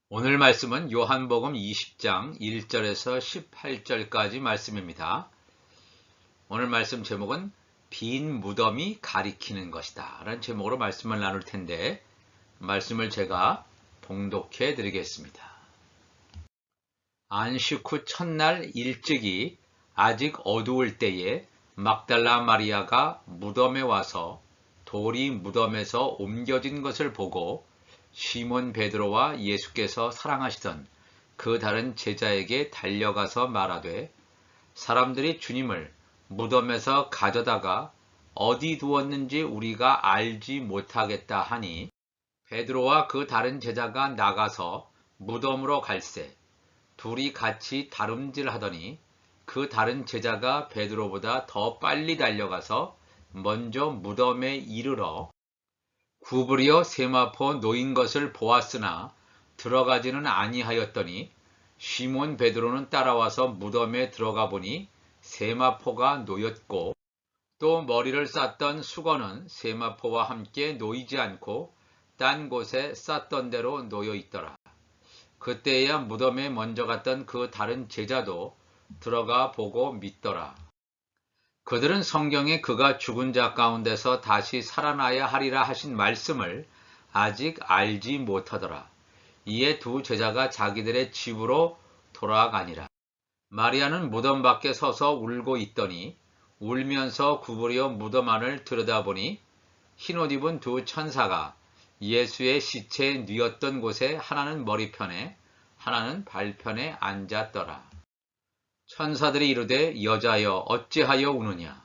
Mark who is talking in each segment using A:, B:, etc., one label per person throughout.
A: 오늘 말씀은 요한복음 20장 1절에서 18절까지 말씀입니다. 오늘 말씀 제목은 빈 무덤이 가리키는 것이다 라는 제목으로 말씀을 나눌 텐데 말씀을 제가 봉독해 드리겠습니다. 안식 후 첫날 일찍이 아직 어두울 때에 막달라 마리아가 무덤에 와서 돌이 무덤에서 옮겨진 것을 보고 시몬 베드로와 예수께서 사랑하시던 그 다른 제자에게 달려가서 말하되 사람들이 주님을 무덤에서 가져다가 어디 두었는지 우리가 알지 못하겠다 하니 베드로와 그 다른 제자가 나가서 무덤으로 갈새 둘이 같이 다름질하더니 그 다른 제자가 베드로보다 더 빨리 달려가서 먼저 무덤에 이르러 구부려 세마포 놓인 것을 보았으나 들어가지는 아니하였더니 시몬 베드로는 따라와서 무덤에 들어가 보니 세마포가 놓였고 또 머리를 쌌던 수건은 세마포와 함께 놓이지 않고 딴 곳에 쌌던 대로 놓여 있더라. 그때야 무덤에 먼저 갔던 그 다른 제자도 들어가 보고 믿더라. 그들은 성경에 그가 죽은 자 가운데서 다시 살아나야 하리라 하신 말씀을 아직 알지 못하더라. 이에 두 제자가 자기들의 집으로 돌아가니라. 마리아는 무덤 밖에 서서 울고 있더니 울면서 구부려 무덤 안을 들여다보니 흰옷 입은 두 천사가 예수의 시체에 뉘었던 곳에 하나는 머리편에 하나는 발편에 앉았더라. 천사들이 이르되 여자여 어찌하여 우느냐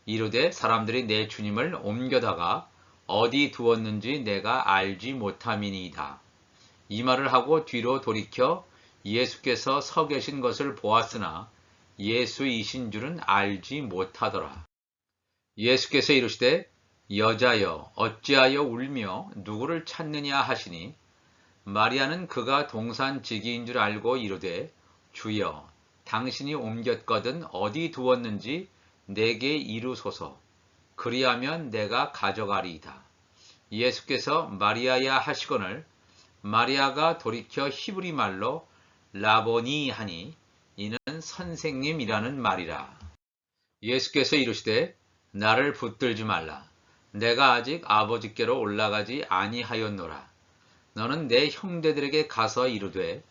A: 이르되 사람들이 내 주님을 옮겨다가 어디 두었는지 내가 알지 못함이니이다. 이 말을 하고 뒤로 돌이켜 예수께서 서 계신 것을 보았으나 예수이신 줄은 알지 못하더라. 예수께서 이르시되 여자여 어찌하여 울며 누구를 찾느냐 하시니 마리아는 그가 동산지기인 줄 알고 이르되 주여 당신이 옮겼거든 어디 두었는지 내게 이루소서. 그리하면 내가 가져가리이다. 예수께서 마리아야 하시거늘 마리아가 돌이켜 히브리 말로 라보니 하니 이는 선생님이라는 말이라. 예수께서 이르시되 나를 붙들지 말라. 내가 아직 아버지께로 올라가지 아니하였노라. 너는 내 형제들에게 가서 이르되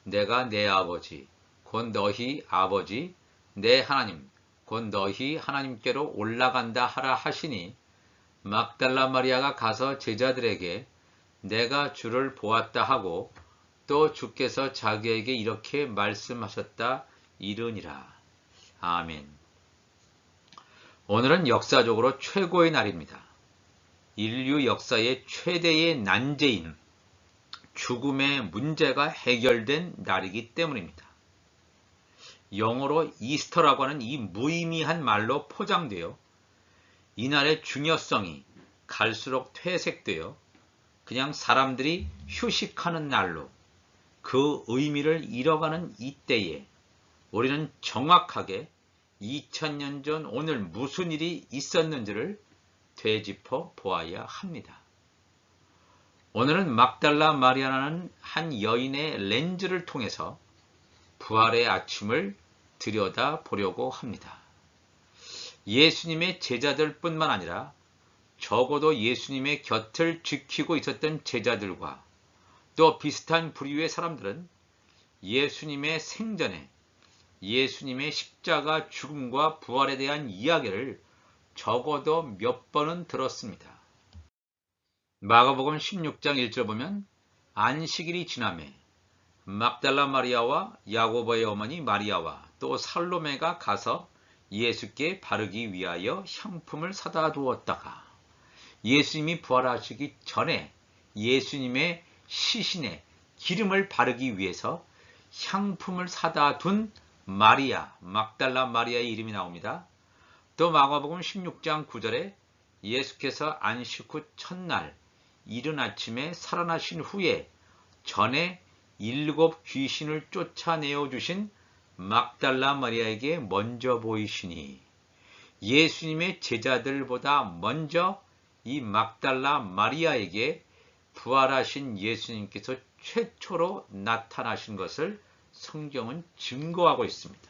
A: 내가 내 아버지 곧 너희 아버지 내 하나님 곧 너희 하나님께로 올라간다 하라 하시니 막달라 마리아가 가서 제자들에게 내가 주를 보았다 하고 또 주께서 자기에게 이렇게 말씀하셨다 이르니라. 아멘. 오늘은 역사적으로 최고의 날입니다. 인류 역사의 최대의 난제인 죽음의 문제가 해결된 날이기 때문입니다. 영어로 이스터라고 하는 이 무의미한 말로 포장되어 이날의 중요성이 갈수록 퇴색되어 그냥 사람들이 휴식하는 날로 그 의미를 잃어가는 이때에 우리는 정확하게 2000년 전 오늘 무슨 일이 있었는지를 되짚어 보아야 합니다. 오늘은 막달라 마리아라는 한 여인의 렌즈를 통해서 부활의 아침을 들여다보려고 합니다. 예수님의 제자들 뿐만 아니라 적어도 예수님의 곁을 지키고 있었던 제자들과 또 비슷한 부류의 사람들은 예수님의 생전에 예수님의 십자가 죽음과 부활에 대한 이야기를 적어도 몇 번은 들었습니다. 마가복음 16장 1절 보면 안식일이 지나매 막달라 마리아와 야고보의 어머니 마리아와 또 살로메가 가서 예수께 바르기 위하여 향품을 사다 두었다가 예수님이 부활하시기 전에 예수님의 시신에 기름을 바르기 위해서 향품을 사다 둔 마리아, 막달라 마리아의 이름이 나옵니다. 또 마가복음 16장 9절에 예수께서 안식 후 첫날 이른 아침에 살아나신 후에 전에 7 귀신을 쫓아내어 주신 막달라 마리아에게 먼저 보이시니 예수님의 제자들보다 먼저 이 막달라 마리아에게 부활하신 예수님께서 최초로 나타나신 것을 성경은 증거하고 있습니다.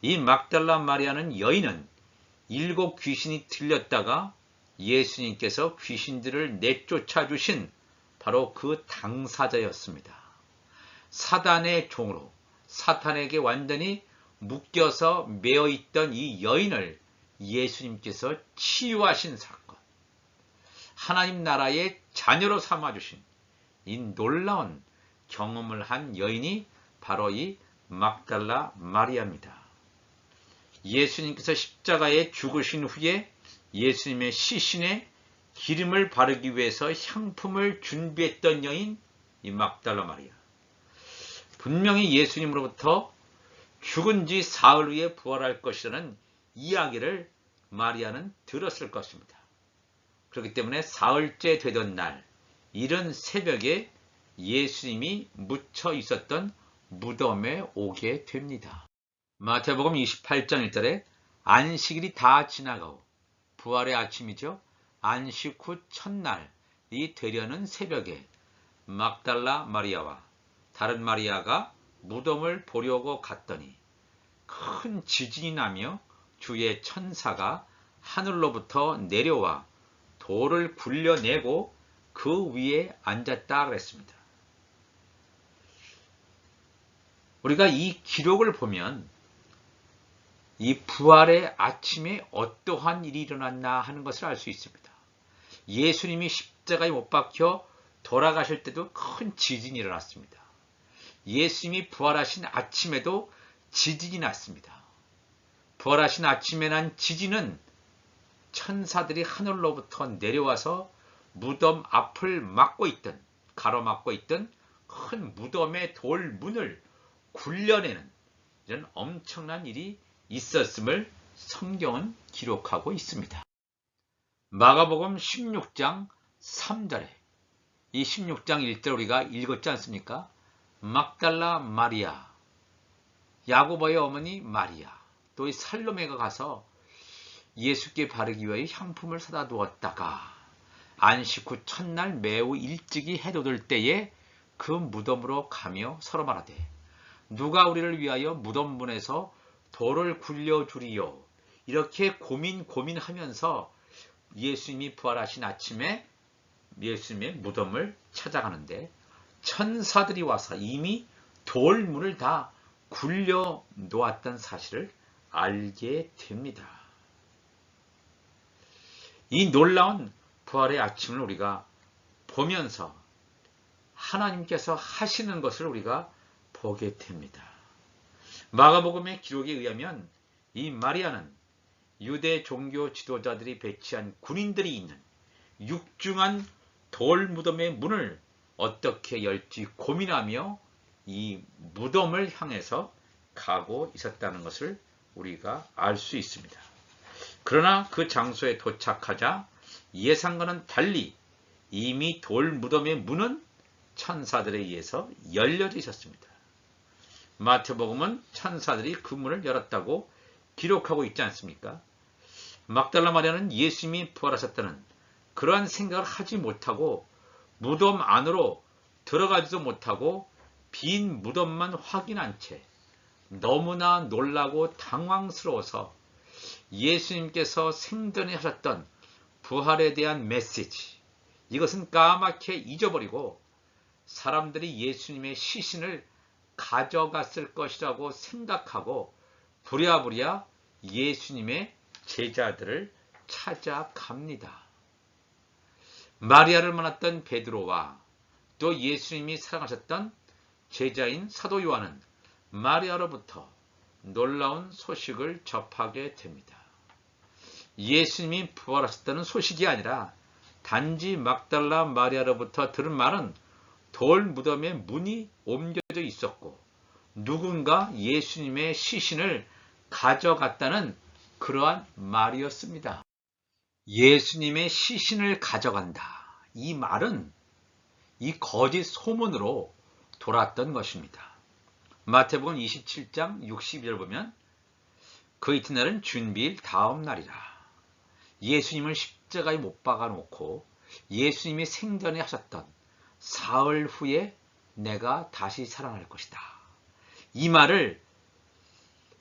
A: 이 막달라 마리아는 여인은 7 귀신이 들렸다가 예수님께서 귀신들을 내쫓아 주신 바로 그 당사자였습니다. 사단의 종으로 사탄에게 완전히 묶여서 매어 있던 이 여인을 예수님께서 치유하신 사건, 하나님 나라의 자녀로 삼아주신 이 놀라운 경험을 한 여인이 바로 이 막달라 마리아입니다. 예수님께서 십자가에 죽으신 후에 예수님의 시신에 기름을 바르기 위해서 향품을 준비했던 여인 이 막달라 마리아. 분명히 예수님으로부터 죽은 지 사흘 후에 부활할 것이라는 이야기를 마리아는 들었을 것입니다. 그렇기 때문에 사흘째 되던 날 이른 새벽에 예수님이 묻혀 있었던 무덤에 오게 됩니다. 마태복음 28장 1절에 안식일이 다 지나가고 부활의 아침이죠. 안식 후 첫날이 되려는 새벽에 막달라 마리아와 다른 마리아가 무덤을 보려고 갔더니 큰 지진이 나며 주의 천사가 하늘로부터 내려와 돌을 굴려내고 그 위에 앉았다 그랬습니다. 우리가 이 기록을 보면 이 부활의 아침에 어떠한 일이 일어났나 하는 것을 알 수 있습니다. 예수님이 십자가에 못 박혀 돌아가실 때도 큰 지진이 일어났습니다. 예수님이 부활하신 아침에도 지진이 났습니다. 부활하신 아침에 난 지진은 천사들이 하늘로부터 내려와서 무덤 앞을 막고 있던, 가로막고 있던 큰 무덤의 돌문을 굴려내는 이런 엄청난 일이 있었음을 성경은 기록하고 있습니다. 마가복음 16장 3절에 이 16장 1절 우리가 읽었지 않습니까? 막달라 마리아, 야고보의 어머니 마리아, 또 이 살로메가 가서 예수께 바르기 위하여 향품을 사다 두었다가 안식 후 첫날 매우 일찍이 해돋을 때에 그 무덤으로 가며 서로 말하되 누가 우리를 위하여 무덤문에서 돌을 굴려주리요. 이렇게 고민하면서 예수님이 부활하신 아침에 예수님의 무덤을 찾아가는데 천사들이 와서 이미 돌문을 다 굴려 놓았던 사실을 알게 됩니다. 이 놀라운 부활의 아침을 우리가 보면서 하나님께서 하시는 것을 우리가 보게 됩니다. 마가복음의 기록에 의하면 이 마리아는 유대 종교 지도자들이 배치한 군인들이 있는 육중한 돌 무덤의 문을 어떻게 열지 고민하며 이 무덤을 향해서 가고 있었다는 것을 우리가 알 수 있습니다. 그러나 그 장소에 도착하자 예상과는 달리 이미 돌 무덤의 문은 천사들에 의해서 열려져 있었습니다. 마태복음은 천사들이 그 문을 열었다고 기록하고 있지 않습니까? 막달라 마리아는 예수님이 부활하셨다는 그러한 생각을 하지 못하고 무덤 안으로 들어가지도 못하고 빈 무덤만 확인한 채 너무나 놀라고 당황스러워서 예수님께서 생전에 하셨던 부활에 대한 메시지, 이것은 까맣게 잊어버리고 사람들이 예수님의 시신을 가져갔을 것이라고 생각하고 부랴부랴 예수님의 제자들을 찾아갑니다. 마리아를 만났던 베드로와 또 예수님이 사랑하셨던 제자인 사도 요한은 마리아로부터 놀라운 소식을 접하게 됩니다. 예수님이 부활하셨다는 소식이 아니라 단지 막달라 마리아로부터 들은 말은 돌 무덤에 문이 옮겨져 있었고 누군가 예수님의 시신을 가져갔다는 그러한 말이었습니다. 예수님의 시신을 가져간다. 이 말은 이 거짓 소문으로 돌았던 것입니다. 마태복음 27장 60절 보면 그 이튿날은 준비일 다음 날이라. 예수님을 십자가에 못 박아 놓고 예수님이 생전에 하셨던 사흘 후에 내가 다시 살아날 것이다. 이 말을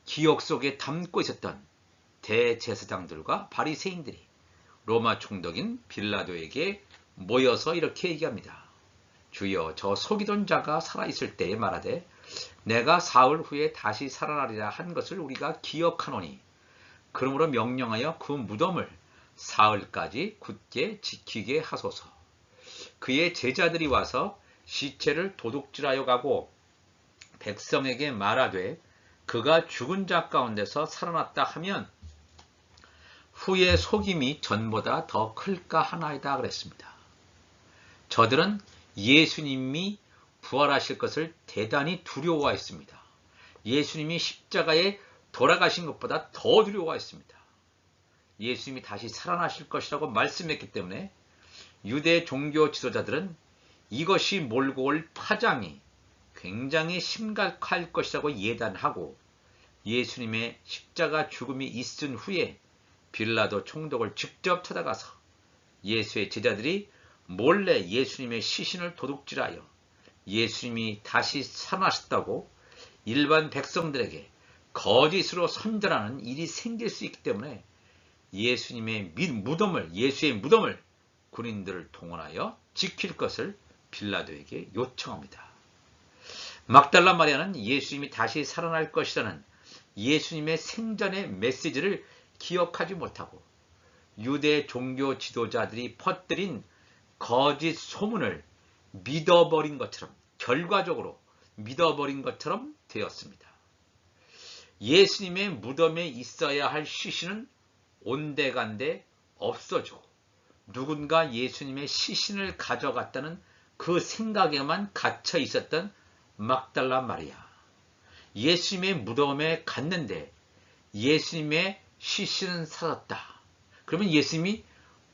A: 기억 속에 담고 있었던 대제사장들과 바리새인들이 로마 총독인 빌라도에게 모여서 이렇게 얘기합니다. 주여, 저 속이던 자가 살아있을 때에 말하되 내가 사흘 후에 다시 살아나리라 한 것을 우리가 기억하노니 그러므로 명령하여 그 무덤을 사흘까지 굳게 지키게 하소서. 그의 제자들이 와서 시체를 도둑질하여 가고 백성에게 말하되 그가 죽은 자 가운데서 살아났다 하면 후에 속임이 전보다 더 클까 하나이다 그랬습니다. 저들은 예수님이 부활하실 것을 대단히 두려워했습니다. 예수님이 십자가에 돌아가신 것보다 더 두려워했습니다. 예수님이 다시 살아나실 것이라고 말씀했기 때문에 유대 종교 지도자들은 이것이 몰고 올 파장이 굉장히 심각할 것이라고 예단하고 예수님의 십자가 죽음이 있은 후에 빌라도 총독을 직접 찾아가서 예수의 제자들이 몰래 예수님의 시신을 도둑질하여 예수님이 다시 살아나셨다고 일반 백성들에게 거짓으로 선전하는 일이 생길 수 있기 때문에 예수의 무덤을 군인들을 동원하여 지킬 것을 빌라도에게 요청합니다. 막달라 마리아는 예수님이 다시 살아날 것이라는 예수님의 생전의 메시지를 기억하지 못하고 유대 종교 지도자들이 퍼뜨린 거짓 소문을 믿어버린 것처럼, 결과적으로 믿어버린 것처럼 되었습니다. 예수님의 무덤에 있어야 할 시신은 온데간데 없어지고 누군가 예수님의 시신을 가져갔다는 그 생각에만 갇혀 있었던 막달라 마리아. 예수님의 무덤에 갔는데 예수님의 시신은 사라졌다. 그러면 예수님이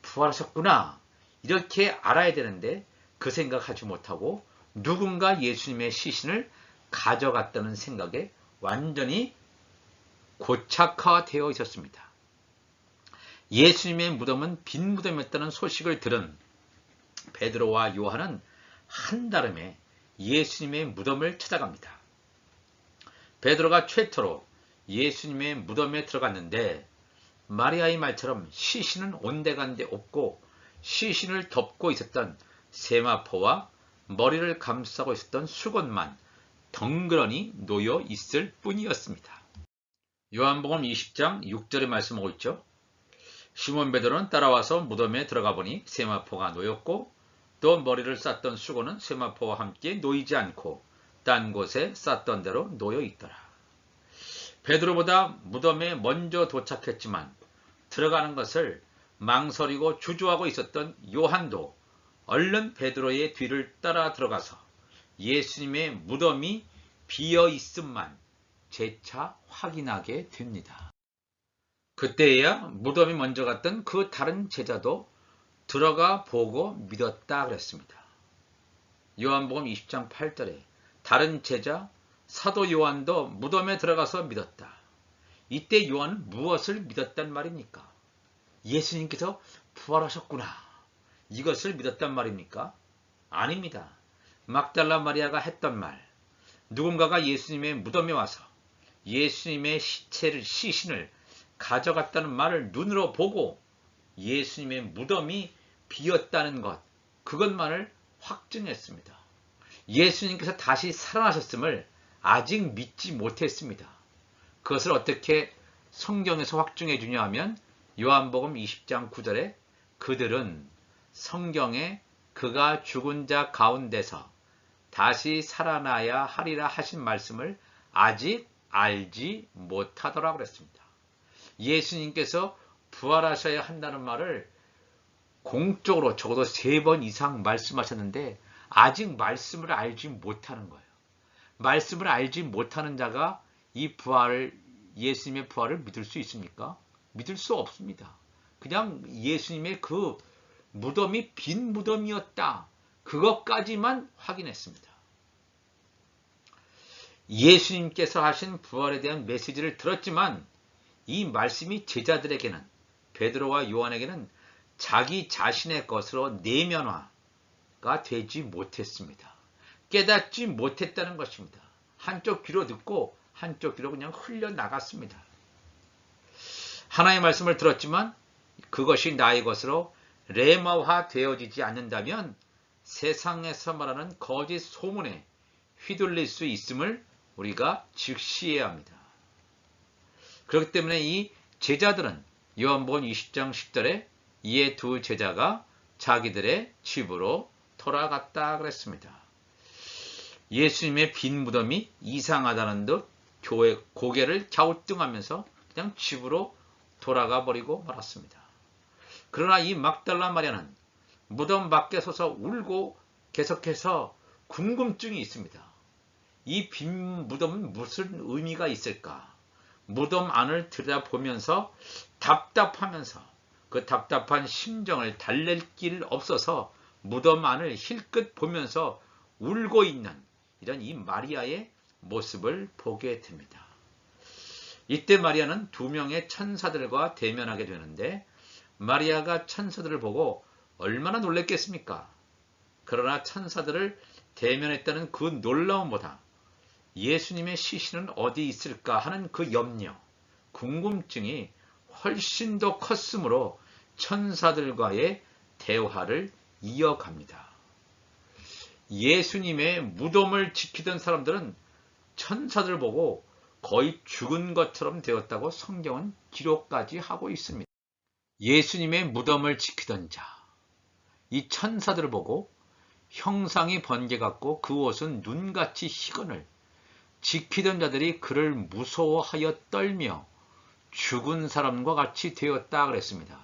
A: 부활하셨구나. 이렇게 알아야 되는데 그 생각하지 못하고 누군가 예수님의 시신을 가져갔다는 생각에 완전히 고착화되어 있었습니다. 예수님의 무덤은 빈 무덤이었다는 소식을 들은 베드로와 요한은 한달음에 예수님의 무덤을 찾아갑니다. 베드로가 최초로 예수님의 무덤에 들어갔는데 마리아의 말처럼 시신은 온데간데 없고 시신을 덮고 있었던 세마포와 머리를 감싸고 있었던 수건만 덩그러니 놓여 있을 뿐이었습니다. 요한복음 20장 6절의 말씀하고 있죠. 시몬 베드로는 따라와서 무덤에 들어가 보니 세마포가 놓였고 또 머리를 쌌던 수건은 세마포와 함께 놓이지 않고 딴 곳에 쌌던 대로 놓여 있더라. 베드로보다 무덤에 먼저 도착했지만 들어가는 것을 망설이고 주저하고 있었던 요한도 얼른 베드로의 뒤를 따라 들어가서 예수님의 무덤이 비어 있음만 재차 확인하게 됩니다. 그때야 무덤이 먼저 갔던 그 다른 제자도 들어가 보고 믿었다 그랬습니다. 요한복음 20장 8절에 다른 제자 사도 요한도 무덤에 들어가서 믿었다. 이때 요한은 무엇을 믿었단 말입니까? 예수님께서 부활하셨구나. 이것을 믿었단 말입니까? 아닙니다. 막달라 마리아가 했던 말, 누군가가 예수님의 무덤에 와서 예수님의 시신을 가져갔다는 말을 눈으로 보고 예수님의 무덤이 비었다는 것, 그것만을 확증했습니다. 예수님께서 다시 살아나셨음을 아직 믿지 못했습니다. 그것을 어떻게 성경에서 확증해 주냐 하면 요한복음 20장 9절에 그들은 성경에 그가 죽은 자 가운데서 다시 살아나야 하리라 하신 말씀을 아직 알지 못하더라고 그랬습니다. 예수님께서 부활하셔야 한다는 말을 공적으로 적어도 3번 이상 말씀하셨는데 아직 말씀을 알지 못하는 거예요. 말씀을 알지 못하는 자가 이 예수님의 부활을 믿을 수 있습니까? 믿을 수 없습니다. 그냥 예수님의 그 무덤이 빈 무덤이었다. 그것까지만 확인했습니다. 예수님께서 하신 부활에 대한 메시지를 들었지만 이 말씀이 제자들에게는, 베드로와 요한에게는 자기 자신의 것으로 내면화가 되지 못했습니다. 깨닫지 못했다는 것입니다. 한쪽 귀로 듣고 한쪽 귀로 그냥 흘려나갔습니다. 하나님의 말씀을 들었지만 그것이 나의 것으로 레마화 되어지지 않는다면 세상에서 말하는 거짓 소문에 휘둘릴 수 있음을 우리가 직시해야 합니다. 그렇기 때문에 이 제자들은 요한복음 20장 10절에 이에 두 제자가 자기들의 집으로 돌아갔다 그랬습니다. 예수님의 빈 무덤이 이상하다는 듯 교회 고개를 갸우뚱하면서 그냥 집으로 돌아가 버리고 말았습니다. 그러나 이 막달라 마리아는 무덤 밖에 서서 울고 계속해서 궁금증이 있습니다. 이 빈 무덤은 무슨 의미가 있을까? 무덤 안을 들여다보면서 답답하면서 그 답답한 심정을 달랠 길 없어서 무덤 안을 힐끗 보면서 울고 있는 이런 이 마리아의 모습을 보게 됩니다. 이때 마리아는 두 명의 천사들과 대면하게 되는데 마리아가 천사들을 보고 얼마나 놀랐겠습니까? 그러나 천사들을 대면했다는 그 놀라움보다 예수님의 시신은 어디 있을까 하는 그 염려, 궁금증이 훨씬 더 컸으므로 천사들과의 대화를 이어갑니다. 예수님의 무덤을 지키던 사람들은 천사들을 보고 거의 죽은 것처럼 되었다고 성경은 기록까지 하고 있습니다. 예수님의 무덤을 지키던 자, 이 천사들을 보고 형상이 번개 같고 그 옷은 눈같이 희건을 지키던 자들이 그를 무서워하여 떨며 죽은 사람과 같이 되었다 그랬습니다.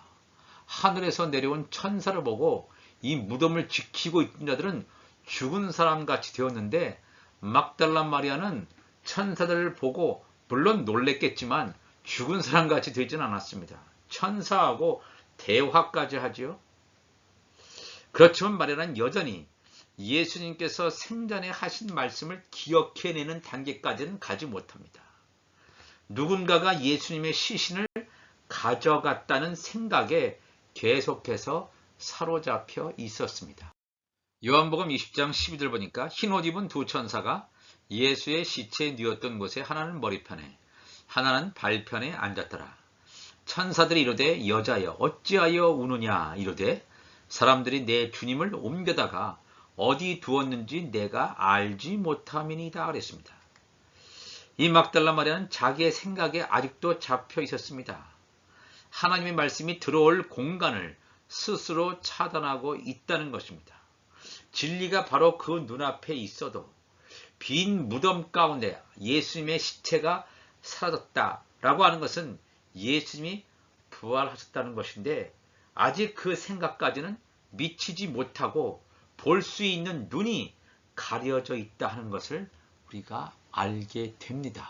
A: 하늘에서 내려온 천사를 보고 이 무덤을 지키고 있던 자들은 죽은 사람 같이 되었는데 막달라 마리아는 천사들을 보고 물론 놀랬겠지만 죽은 사람 같이 되지는 않았습니다. 천사하고 대화까지 하지요. 그렇지만 마리아는 여전히 예수님께서 생전에 하신 말씀을 기억해내는 단계까지는 가지 못합니다. 누군가가 예수님의 시신을 가져갔다는 생각에 계속해서 사로잡혀 있었습니다. 요한복음 20장 12절 보니까 흰옷 입은 두 천사가 예수의 시체에 누웠던 곳에 하나는 머리편에 하나는 발편에 앉았더라. 천사들이 이르되 여자여 어찌하여 우느냐 이르되 사람들이 내 주님을 옮겨다가 어디 두었는지 내가 알지 못함이니이다 그랬습니다. 이 막달라 마리아는 자기의 생각에 아직도 잡혀 있었습니다. 하나님의 말씀이 들어올 공간을 스스로 차단하고 있다는 것입니다. 진리가 바로 그 눈앞에 있어도 빈 무덤 가운데 예수님의 시체가 사라졌다라고 하는 것은 예수님이 부활하셨다는 것인데 아직 그 생각까지는 미치지 못하고 볼 수 있는 눈이 가려져 있다 하는 것을 우리가 알게 됩니다.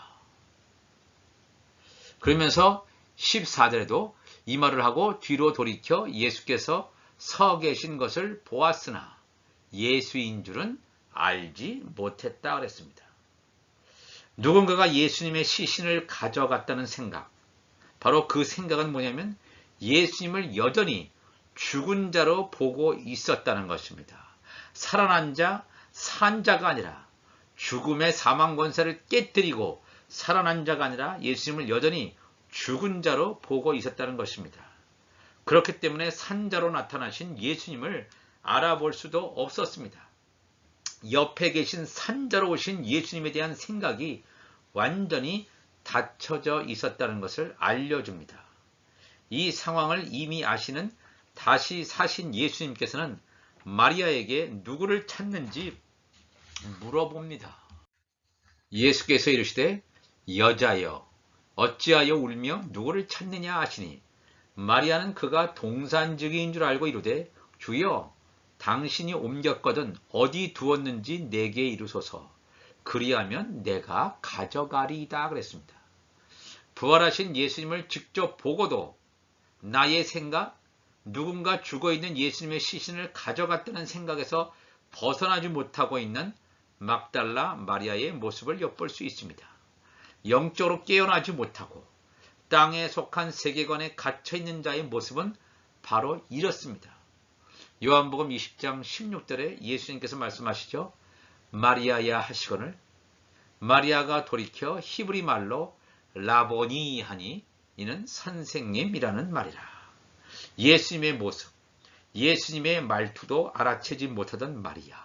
A: 그러면서 14절에도 이 말을 하고 뒤로 돌이켜 예수께서 서 계신 것을 보았으나 예수인 줄은 알지 못했다 그랬습니다. 누군가가 예수님의 시신을 가져갔다는 생각, 바로 그 생각은 뭐냐면 예수님을 여전히 죽은 자로 보고 있었다는 것입니다. 살아난 자, 산 자가 아니라 죽음의 사망 권세를 깨뜨리고 살아난 자가 아니라 예수님을 여전히 죽은 자로 보고 있었다는 것입니다. 그렇기 때문에 산자로 나타나신 예수님을 알아볼 수도 없었습니다. 옆에 계신 산자로 오신 예수님에 대한 생각이 완전히 닫혀져 있었다는 것을 알려줍니다. 이 상황을 이미 아시는 다시 사신 예수님께서는 마리아에게 누구를 찾는지 물어봅니다. 예수께서 이르시되 여자여 어찌하여 울며 누구를 찾느냐 하시니 마리아는 그가 동산직인 줄 알고 이르되 주여 당신이 옮겼거든 어디 두었는지 내게 이르소서 그리하면 내가 가져가리이다 그랬습니다. 부활하신 예수님을 직접 보고도 나의 생각, 누군가 죽어있는 예수님의 시신을 가져갔다는 생각에서 벗어나지 못하고 있는 막달라 마리아의 모습을 엿볼 수 있습니다. 영적으로 깨어나지 못하고 땅에 속한 세계관에 갇혀있는 자의 모습은 바로 이렇습니다. 요한복음 20장 16절에 예수님께서 말씀하시죠. 마리아야 하시거늘 마리아가 돌이켜 히브리 말로 라보니 하니 이는 선생님이라는 말이라. 예수님의 모습, 예수님의 말투도 알아채지 못하던 마리아.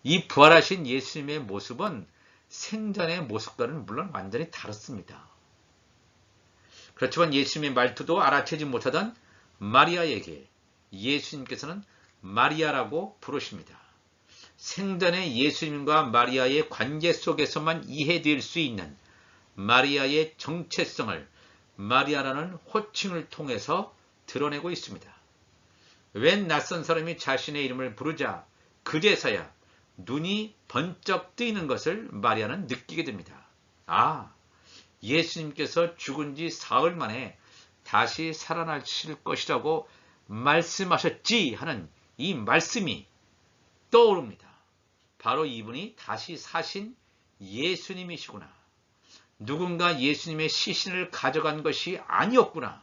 A: 이 부활하신 예수님의 모습은 생전의 모습과는 물론 완전히 다릅니다. 그렇지만 예수님의 말투도 알아채지 못하던 마리아에게 예수님께서는 마리아라고 부르십니다. 생전의 예수님과 마리아의 관계 속에서만 이해될 수 있는 마리아의 정체성을 마리아라는 호칭을 통해서 드러내고 있습니다. 웬 낯선 사람이 자신의 이름을 부르자 그제서야 눈이 번쩍 뜨이는 것을 마리아는 느끼게 됩니다. 아, 예수님께서 죽은 지 사흘 만에 다시 살아나실 것이라고 말씀하셨지 하는 이 말씀이 떠오릅니다. 바로 이분이 다시 사신 예수님이시구나. 누군가 예수님의 시신을 가져간 것이 아니었구나.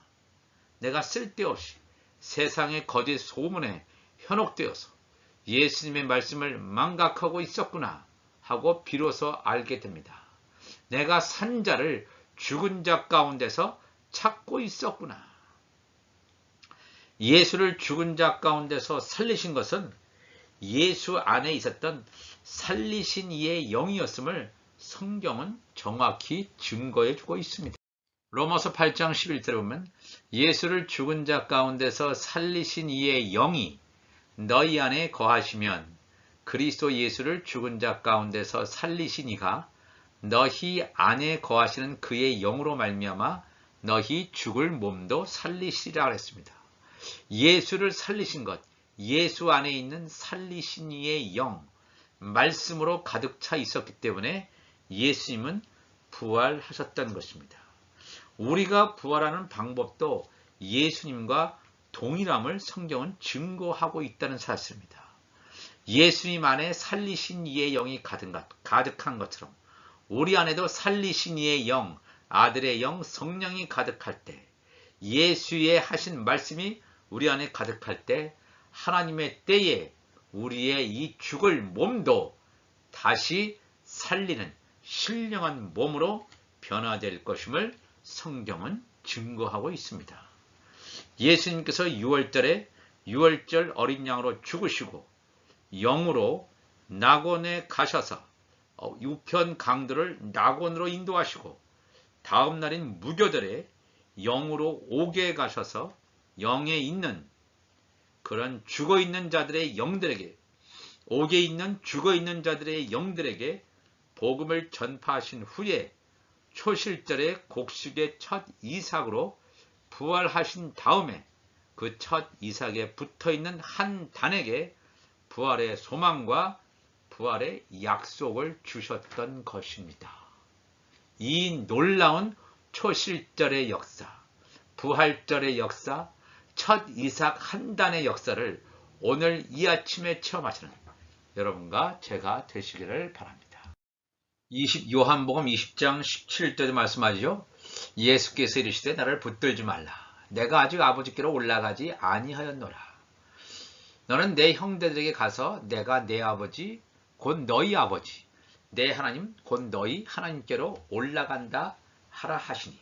A: 내가 쓸데없이 세상의 거짓 소문에 현혹되어서 예수님의 말씀을 망각하고 있었구나 하고 비로소 알게 됩니다. 내가 산 자를 죽은 자 가운데서 찾고 있었구나. 예수를 죽은 자 가운데서 살리신 것은 예수 안에 있었던 살리신 이의 영이었음을 성경은 정확히 증거해 주고 있습니다. 로마서 8장 11절에 보면 예수를 죽은 자 가운데서 살리신 이의 영이 너희 안에 거하시면 그리스도 예수를 죽은 자 가운데서 살리신 이가 너희 안에 거하시는 그의 영으로 말미암아 너희 죽을 몸도 살리시리라 그랬습니다. 예수를 살리신 것, 예수 안에 있는 살리신 이의 영, 말씀으로 가득 차 있었기 때문에 예수님은 부활하셨던 것입니다. 우리가 부활하는 방법도 예수님과 동일함을 성경은 증거하고 있다는 사실입니다. 예수님 안에 살리신 이의 영이 가득한 것처럼 우리 안에도 살리신 이의 영, 아들의 영, 성령이 가득할 때, 예수의 하신 말씀이 우리 안에 가득할 때 하나님의 때에 우리의 이 죽을 몸도 다시 살리는 신령한 몸으로 변화될 것임을 성경은 증거하고 있습니다. 예수님께서 6월절에 6월절 어린 양으로 죽으시고 영으로 낙원에 가셔서 우편 강도를 낙원으로 인도하시고 다음 날인 무교절에 영으로 옥에 가셔서 영에 있는 그런 죽어있는 자들의 영들에게, 옥에 있는 죽어있는 자들의 영들에게 복음을 전파하신 후에 초실절에 곡식의 첫 이삭으로 부활하신 다음에 그 첫 이삭에 붙어있는 한 단에게 부활의 소망과 부활의 약속을 주셨던 것입니다. 이 놀라운 초실절의 역사, 부활절의 역사, 첫 이삭 한 단의 역사를 오늘 이 아침에 체험하시는 여러분과 제가 되시기를 바랍니다. 요한복음 20장 17절에 말씀하죠. 예수께서 이르시되 나를 붙들지 말라. 내가 아직 아버지께로 올라가지 아니하였노라. 너는 내 형제들에게 가서 내가 내 아버지 곧 너희 아버지 내 하나님 곧 너희 하나님께로 올라간다 하라 하시니.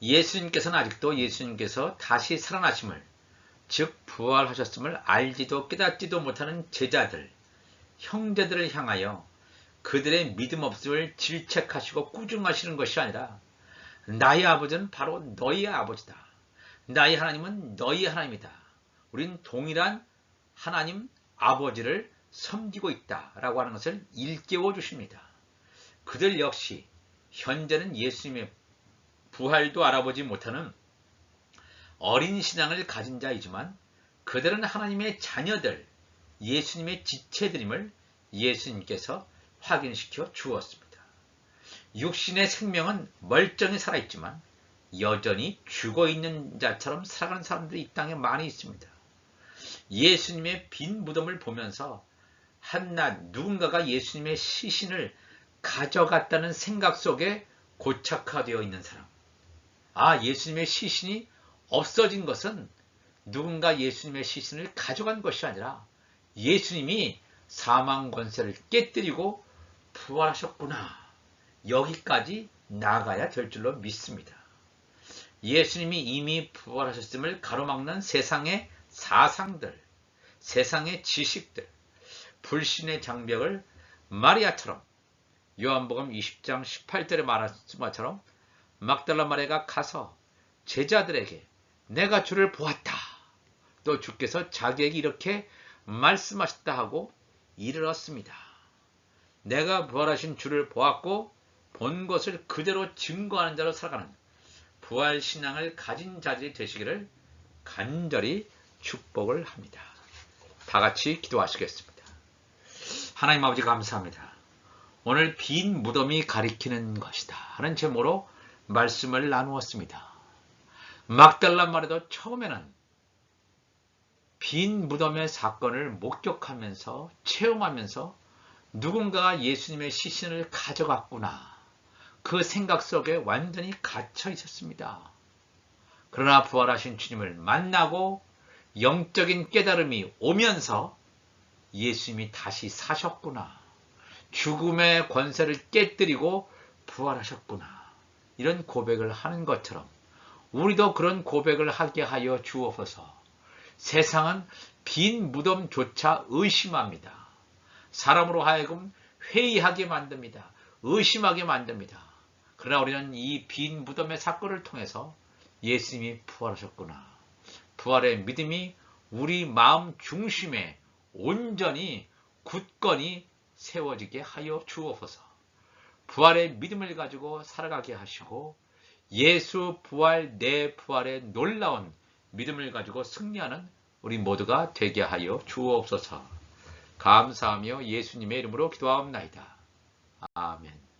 A: 예수님께서는 아직도 예수님께서 다시 살아나심을, 즉 부활하셨음을 알지도 깨닫지도 못하는 제자들, 형제들을 향하여 그들의 믿음 없음을 질책하시고 꾸중하시는 것이 아니라 나의 아버지는 바로 너희의 아버지다. 나의 하나님은 너희의 하나님이다. 우린 동일한 하나님 아버지를 섬기고 있다라고 하는 것을 일깨워 주십니다. 그들 역시 현재는 예수님의 부활도 알아보지 못하는 어린 신앙을 가진 자이지만 그들은 하나님의 자녀들, 예수님의 지체들임을 예수님께서 확인시켜 주었습니다. 육신의 생명은 멀쩡히 살아있지만 여전히 죽어있는 자처럼 살아가는 사람들이 이 땅에 많이 있습니다. 예수님의 빈 무덤을 보면서 한낱 누군가가 예수님의 시신을 가져갔다는 생각 속에 고착화되어 있는 사람. 예수님의 시신이 없어진 것은 누군가 예수님의 시신을 가져간 것이 아니라 예수님이 사망 권세를 깨뜨리고 부활하셨구나. 여기까지 나가야 될 줄로 믿습니다. 예수님이 이미 부활하셨음을 가로막는 세상의 사상들, 세상의 지식들, 불신의 장벽을 마리아처럼 요한복음 20장 18절에 말한 것처럼 막달라 마리아가 가서 제자들에게 내가 주를 보았다. 또 주께서 자기에게 이렇게 말씀하셨다 하고 이르렀습니다. 내가 부활하신 주를 보았고 본 것을 그대로 증거하는 자로 살아가는 부활신앙을 가진 자들이 되시기를 간절히 축복을 합니다. 다 같이 기도하시겠습니다. 하나님 아버지 감사합니다. 오늘 빈 무덤이 가리키는 것이다 하는 제목으로 말씀을 나누었습니다. 막달라 마리아도 처음에는 빈 무덤의 사건을 목격하면서 체험하면서 누군가가 예수님의 시신을 가져갔구나. 그 생각 속에 완전히 갇혀 있었습니다. 그러나 부활하신 주님을 만나고 영적인 깨달음이 오면서 예수님이 다시 사셨구나. 죽음의 권세를 깨뜨리고 부활하셨구나. 이런 고백을 하는 것처럼 우리도 그런 고백을 하게 하여 주옵소서. 세상은 빈 무덤조차 의심합니다. 사람으로 하여금 회의하게 만듭니다. 의심하게 만듭니다. 그러나 우리는 이 빈 무덤의 사건을 통해서 예수님이 부활하셨구나. 부활의 믿음이 우리 마음 중심에 온전히 굳건히 세워지게 하여 주옵소서. 부활의 믿음을 가지고 살아가게 하시고 예수 부활 내 부활의 놀라운 믿음을 가지고 승리하는 우리 모두가 되게 하여 주옵소서. 감사하며 예수님의 이름으로 기도하옵나이다. 아멘.